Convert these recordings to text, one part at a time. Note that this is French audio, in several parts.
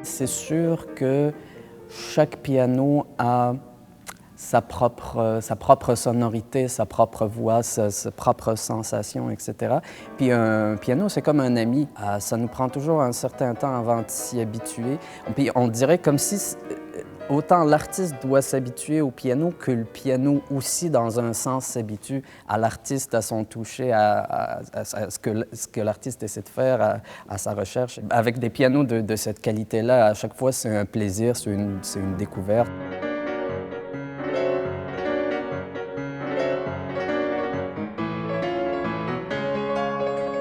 c'est sûr que chaque piano a sa propre sonorité, sa propre voix, sa propre sensation, etc. Puis un piano, c'est comme un ami. Ça nous prend toujours un certain temps avant de s'y habituer. Puis on dirait comme si autant l'artiste doit s'habituer au piano que le piano aussi, dans un sens, s'habitue à l'artiste, à son toucher, à ce que l'artiste essaie de faire, à sa recherche. Avec des pianos de cette qualité-là, à chaque fois, c'est un plaisir, c'est une découverte.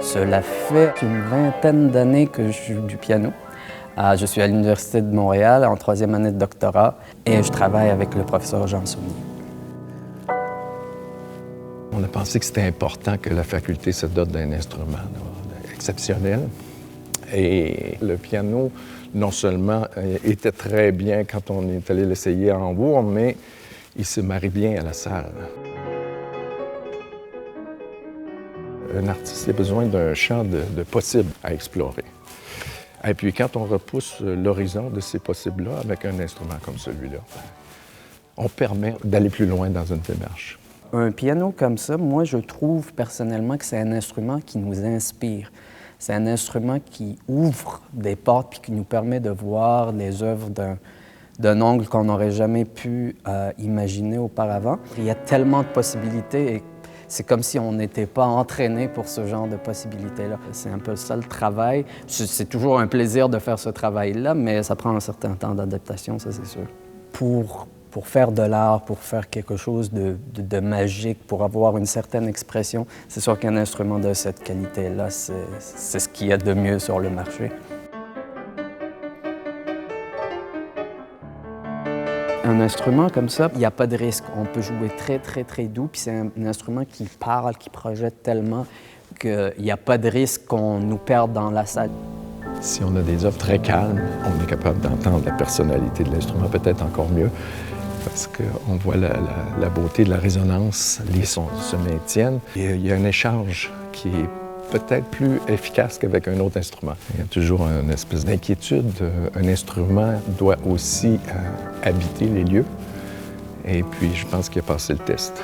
Cela fait une vingtaine d'années que je joue du piano. Je suis à l'Université de Montréal en 3e année de doctorat et je travaille avec le professeur Jean Saunier. On a pensé que c'était important que la faculté se dote d'un instrument exceptionnel. Et le piano, non seulement était très bien quand on est allé l'essayer à Hambourg, mais il se marie bien à la salle. Un artiste a besoin d'un champ de possibles à explorer. Et puis quand on repousse l'horizon de ces possibles-là avec un instrument comme celui-là, on permet d'aller plus loin dans une démarche. Un piano comme ça, moi, je trouve personnellement que c'est un instrument qui nous inspire. C'est un instrument qui ouvre des portes puis qui nous permet de voir les œuvres d'un angle qu'on n'aurait jamais pu imaginer auparavant. Il y a tellement de possibilités et c'est comme si on n'était pas entraîné pour ce genre de possibilités-là. C'est un peu ça le travail. C'est toujours un plaisir de faire ce travail-là, mais ça prend un certain temps d'adaptation, ça c'est sûr. Pour faire de l'art, pour faire quelque chose de magique, pour avoir une certaine expression, c'est sûr qu'un instrument de cette qualité-là, c'est ce qu'il y a de mieux sur le marché. Un instrument comme ça, il n'y a pas de risque. On peut jouer très, très, très doux, puis c'est un instrument qui parle, qui projette tellement qu'il n'y a pas de risque qu'on nous perde dans la salle. Si on a des œuvres très calmes, on est capable d'entendre la personnalité de l'instrument peut-être encore mieux, parce qu'on voit la beauté de la résonance, les sons se maintiennent. Et il y a un échange qui est peut-être plus efficace qu'avec un autre instrument. Il y a toujours une espèce d'inquiétude. Un instrument doit aussi habiter les lieux. Et puis, je pense qu'il a passé le test.